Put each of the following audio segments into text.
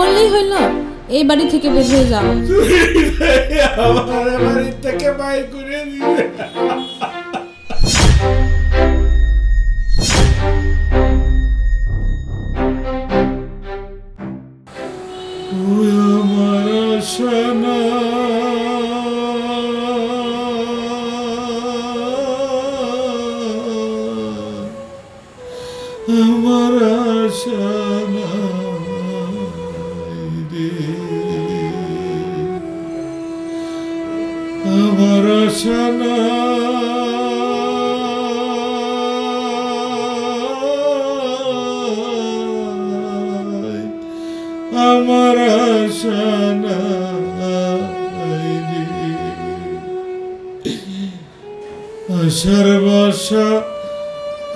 করলেই হইল, এই বাড়ি থেকে বের হয়ে যাও। আমার বাড়ি থেকে বাইর করে দিবে। ওই আমার সোনা, আমার সোনা রে, আমার সোনা আমার সোনা রে, আশার বাসা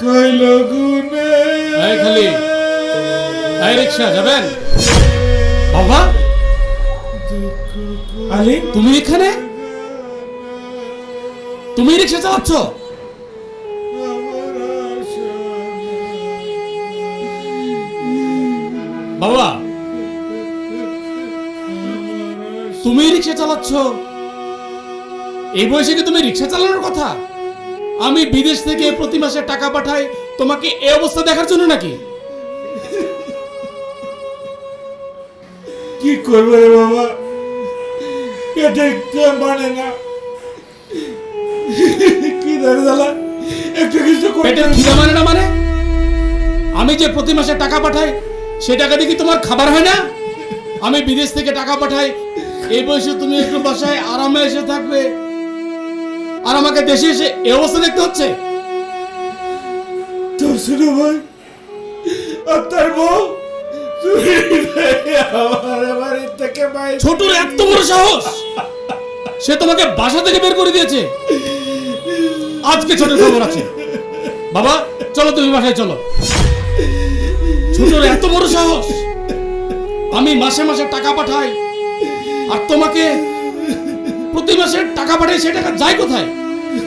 কইল গুনে। এই খালি, এই রিকশা যাবেন? বাবা আলী, তুমি এখানে? তুমি রিকশা চালাচ্ছ? বাবা তুমি রিকশা চালাচ্ছ? এই বয়সে কি তুমি রিকশা চালানোর কথা? আমি বিদেশ থেকে প্রতি মাসে টাকা পাঠাই তোমাকে এই অবস্থা দেখার জন্য নাকি? কি করবে রে বাবা, এটা মানে না। কি দাঁড়ালা একটু কিছু পেটের খিদা মানে না মানে? আমি যে প্রতি মাসে টাকা পাঠাই সে টাকা দিয়ে কি তোমার খাবার হয় না? আমি বিদেশ থেকে টাকা পাঠাই, এই বয়সে তুমি একটু বাসায় আরামে এসে থাকবে, আর আমাকে দেশে এসে এই অবস্থা দেখতে হচ্ছে। তোর ছোট ভাই আর তার বউ আমার বাড়ি থেকে বাইর। ছোটর এত বড় সাহস, সে তোমাকে বাসা থেকে বের করে দিয়েছে। আজকে ছোটর খবর আছে। বাবা চলো, তুমি বাসায় চলো। ছোটর এত বড় সাহস, আমি মাসে মাসে টাকা পাঠাই আর তোমাকে প্রতি মাসে টাকা পাঠাই, সে টাকা যায় কোথায়?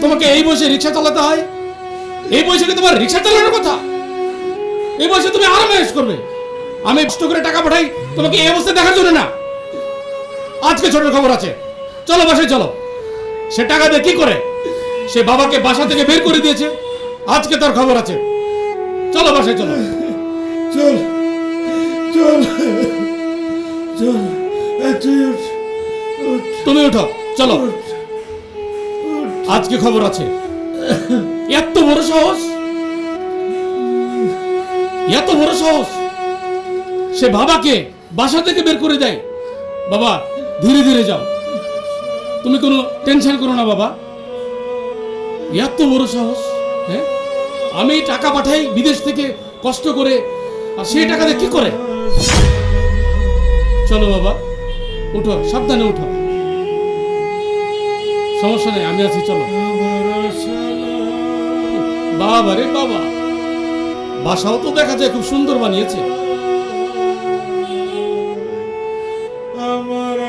তোমাকে এই বয়সে রিকশা চালাতে হয়? এই বয়সে কি তোমার রিকশা চালানোর কথা? এই বয়সে তুমি আরামে এস করবে, আমি কষ্ট করে টাকা পাঠাই তোমাকে এই অবস্থা দেখার জন্য না। আজকে ছোটর খবর আছে, চলো বাসায় চলো। সে টাকা দিয়ে কি করে? সে বাবাকে বাসা থেকে বের করে দিয়েছে, আজকে তার খবর আছে। চলো বাসায় চলো। চল চল চল, তুই উঠ, উঠ, তুমি উঠো, চলো। উঠ, উঠ। আজকে খবর আছে। এত বড় সাহস, এত বড় সাহস, সে বাবাকে বাসা থেকে বের করে দেয়। বাবা ধীরে ধীরে যাও, তুমি কোনো টেনশন করো না বাবা। এত বড় সাহস, হ্যাঁ? আমি টাকা পাঠাই বিদেশ থেকে কষ্ট করে, আর সেই টাকা দিয়ে কি করে? চলো বাবা, উঠো, সাবধানে উঠো, সমস্যা নেই, আমি আছি, চলো। বাবা রে বাবা, বাসাও তো দেখা যায় খুব সুন্দর বানিয়েছে। আমার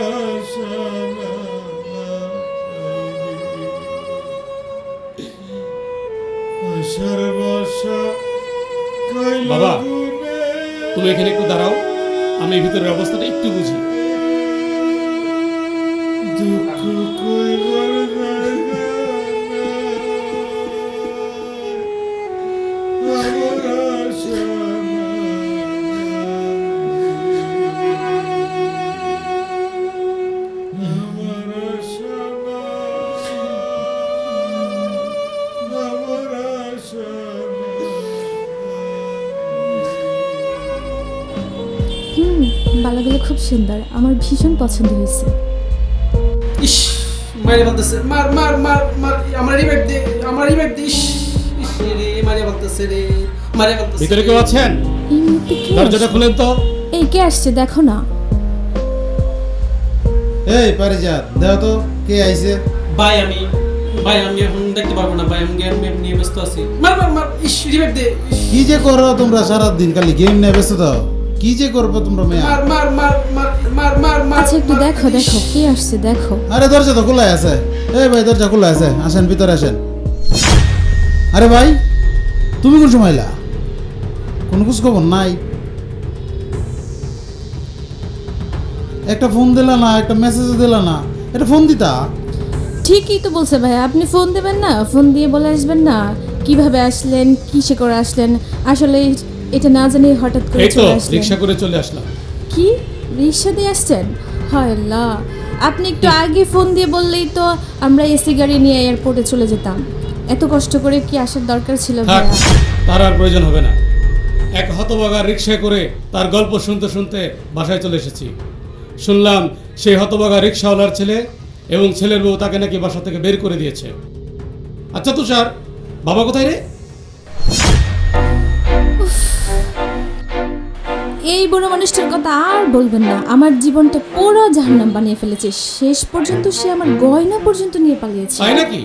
আশার বাসা কইল বাবা, গুনে। তুমি এখানে একটু দাঁড়াও, আমি ভিতরের অবস্থাটা একটু বুঝি। দুঃখ কইবার জায়গা নাই, আমার আশা নাই, আমার আশা নাই, আমার আশা বালাগুলো খুব সুন্দর, আমার ভীষণ পছন্দ হয়েছে। ইস, মারে বলতেছে, মার মার মার মার, আমার রিভাইভ দে, আমার রিভাইভ দে। ইস ইস রে, মারে বলতেছে রে, মারে বলতেছে। ভিতরে কেউ আছেন? এই মুহূর্তে কে দরজাটা আসছে? খুলেন তো। এই কে আসছে দেখো না। এই পারিজাত, দেখো তো কে আইছে। ভাই আমি এখন দেখতে পারবো না ভাই, আমি গেম নিয়ে ব্যস্ত আছি। মার মার মার, ইস রিভাইভ দে। ইস, কি যে করো তোমরা সারাদিন, খালি গেম নিয়ে ব্যস্ত থাও। কি যে করবো তোমরা মেয়া। মার মার মার মার মার মার মার। আচ্ছা একটু দেখো দেখো কে আসছে দেখো। আরে দরজা তো খোলা আছে। এই ভাই দরজা খোলা আছে, আসেন ভিতরে আসেন। আরে ভাই তুমি কোন সময় এলা? কোনো খোঁজ খবর নাই। একটা ফোন দিলা না, একটা মেসেজও দিলা না, একটা ফোন দিতা। ঠিকই তো বলছে ভাই, আপনি ফোন দেবেন না, ফোন দিয়ে বলে আসবেন না কিভাবে আসলেন, কিসে করে আসলেন। আসলে এটা না জানি হঠাৎ করে এই তো চলে আসলেন। রিক্সা করে চলে আসলাম। কি রিক্সা দিয়ে আসছেন? হায় আল্লাহ, আপনি একটু আগে ফোন দিয়ে বললেই তো আমরা এসি গাড়ি নিয়ে এয়ারপোর্টে চলে যেতাম। এত কষ্ট করে কি আসার দরকার ছিল থাক, ভাইয়া? তার আর প্রয়োজন হবে না। এক হতভাগা রিক্সায় করে তার গল্প শুনতে শুনতে বাসায় চলে এসেছি। শুনলাম সেই হতভাগা রিক্সাওয়ালার ছেলে এবং ছেলের বউ তাকে নাকি বাসা থেকে বের করে দিয়েছে। আচ্ছা তুষার, বাবা কোথায় রে? এই বুড়ো মানুষটার কথা আর বলবেন না। আমার জীবনটা পুরো জাহান্নাম বানিয়ে ফেলেছে। শেষ পর্যন্ত সে আমার গয়না পর্যন্ত নিয়ে পালিয়েছে। তাই নাকি?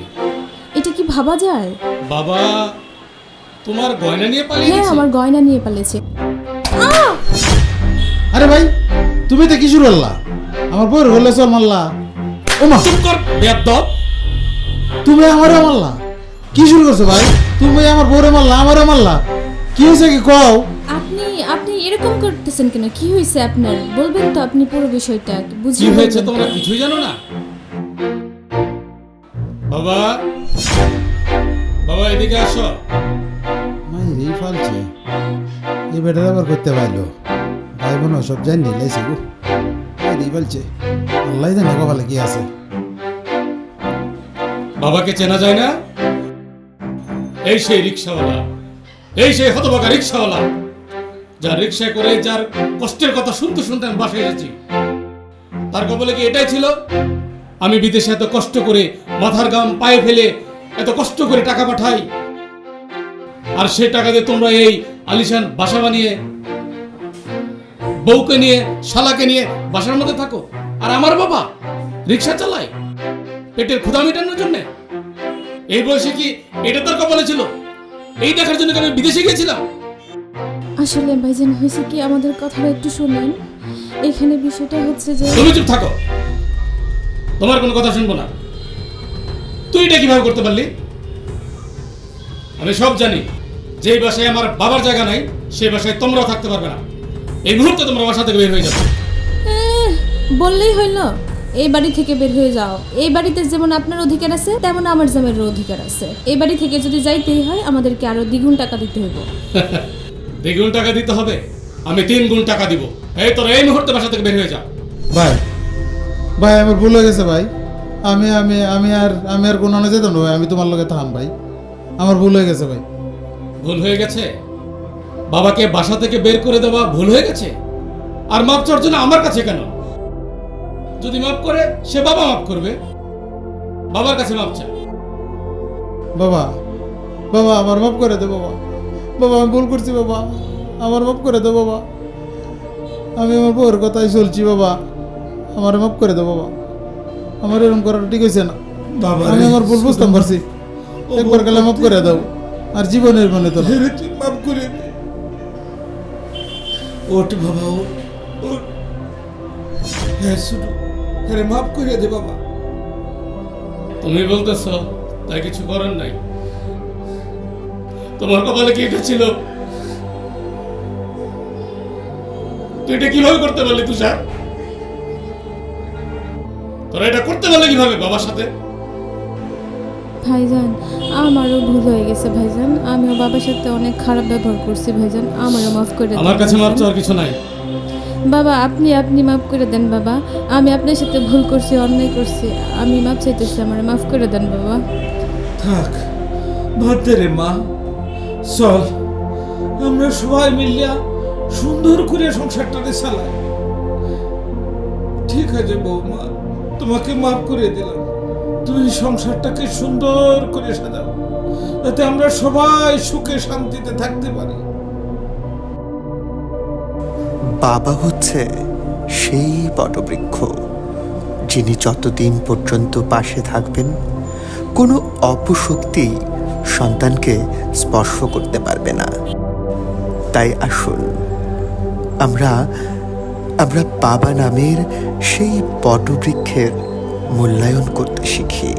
এটা কি ভাবা যায়? বাবা তোমার গয়না নিয়ে পালিয়ে হ্যাঁ, গেছে? আমার গয়না নিয়ে পালিয়েছে। আরে ভাই, তুমি তো কি শুরু করলা? আমার বউর হলে চল মারলা। ও মা, চুপ কর বেয়াদব! তুমি আমারও মারলা? কি শুরু করছো ভাই? তুমি আমার বউরে মারলা, আমারও মারলা। কি হয়েছে কি কও? আপনি আপনি এরকম করতেছেন কেন? কি হয়েছে আপনার? বলবেন তো আপনি পুরো বিষয়টা কি বুঝিয়ে হয়েছে বলবেন তো। তোমরা কিছুই জানো না? বাবা, বাবা এদিকে আসো। মাই রে ফালছে, এই বেটা আবার করতে পারলো। ভাই বোন সব জানি লাইছে গো। এই রে ফালছে, আল্লাহ জানে কপালে কি আছে। বাবাকে চেনা যায় না? এই সেই রিক্সাওয়ালা, এই সেই হতভাগা রিক্সাওয়ালা, যার রিক্সায় করে যার কষ্টের কথা শুনতে শুনতে আমি বাসায় এসেছি। তার কপালে কি এটাই ছিল? আমি বিদেশে এত কষ্ট করে মাথার গাম পায়ে ফেলে এত কষ্ট করে টাকা পাঠাই, আর সেই টাকা দিয়ে তোমরা এই আলিশান বাসা বানিয়ে বউকে নিয়ে শালাকে নিয়ে বাসার মধ্যে থাকো, আর আমার বাবা রিক্সা চালায় পেটের ক্ষুধা মেটানোর জন্য। এই বয়সে কি এটা তার কপালে ছিল? এই দেখার জন্য কি আমি বিদেশে গিয়েছিলাম? আসলে ভাইজান হয়েছে কি, আমাদের কথাটা একটু শুনেন। এখানে বিষয়টা হচ্ছে যে তুমি চুপ থাকো, তোমার কোনো কথা শুনবো না। তুই এটা কিভাবে করতে পারলি? আমি সব জানি, যেই বাসায় আমার বাবার জায়গা নাই সেই বাসায় তোমরাও থাকতে পারবে না। এই মুহূর্তে তোমরা বাসা থেকে বের হয়ে যাবে। বললেই হইলো এই বাড়ি থেকে বের হয়ে যাও। এই বাড়িতে যেমন আপনার অধিকার আছে তেমন আমার জামাইয়েরও অধিকার আছে। এই বাড়ি থেকে যদি যাইতেই হয় আমাদেরকে আরো দ্বিগুণ টাকা দিতে হইব। দ্বিগুণ টাকা দিতে হবে? আমি 3 গুণ টাকা দিব। এই তোরা এই মুহূর্তে বাসা থেকে বের হয়ে যা। ভাই, ভাই আমার ভুল হয়ে গেছে ভাই। আমি আর কোনো যেতাম না ভাই। আমি তোমার লগে থাম ভাই। আমার ভুল হয়ে গেছে ভাই। ভুল হয়ে গেছে? বাবাকে বাসা থেকে বের করে দেওয়া ভুল হয়ে গেছে? আর মাপ চাওয়ার জন্য আমার কাছে কেন? যদি মাপ করে সে বাবা মাপ করবে, বাবার কাছে মাপ চায়। বাবা, বাবা আমার মাফ করে দে বাবা। বাবা আমি ভুল করছি বাবা, আমার মাফ করে দে বাবা। আমি আমার বউর কথাই চলছি বাবা, আমার মাফ করে দে বাবা। আমার এরকম করাটা ঠিক হয়েছে না। বাবা আমি আমার ভুল বুঝতাম পারছি। একবার গেলে মাফ করে দাও, আর জীবনের মনে তো না। হেরে তুই মাফ করে দে। ওঠ বাবা, ওঠ। হ্যাঁ শুধু হ্যাঁ মাফ করে দে বাবা। তুমি বলতেছ তাই কিছু করার নাই? তোমার কপালে কি এটা ছিল? তুই এটা কিভাবে করতে পারলি তুষার? তোরা এটা করতে পারলে কিভাবে বাবার সাথে? ভাইজান আমারও ভুল হয়ে গেছে ভাইজান। আমিও বাবার সাথে অনেক খারাপ ব্যবহার করছি ভাইজান, আমারও মাফ করে দেন আমার কাছে মাপ ভাইজান। চাওয়ার কিছু নাই। বাবা আপনি মাফ করে দেন বাবা। আমি আপনার সাথে ভুল করছি, অন্যায় করছি। আমি মাফ চাইতেছি, আমার মাফ করে দেন বাবা। থাক বাদ দে রে মা। চল আমরা সবাই মিলিয়া সুন্দর করে সংসারটাকে চালাই। ঠিক আছে বৌমা, তোমাকে মাফ করে দিলাম। তুমি সংসারটাকে সুন্দর করে সাজাও, যাতে আমরা সবাই সুখে শান্তিতে থাকতে পারি। বাবা হচ্ছে সেই বটবৃক্ষ, যিনি যতদিন পর্যন্ত পাশে থাকবেন কোনো অপশক্তি সন্তানকে স্পর্শ করতে পারবে না। তাই আসুন আমরা বাবা নামের সেই বটবৃক্ষের মূল্যায়ন করতে শিখি।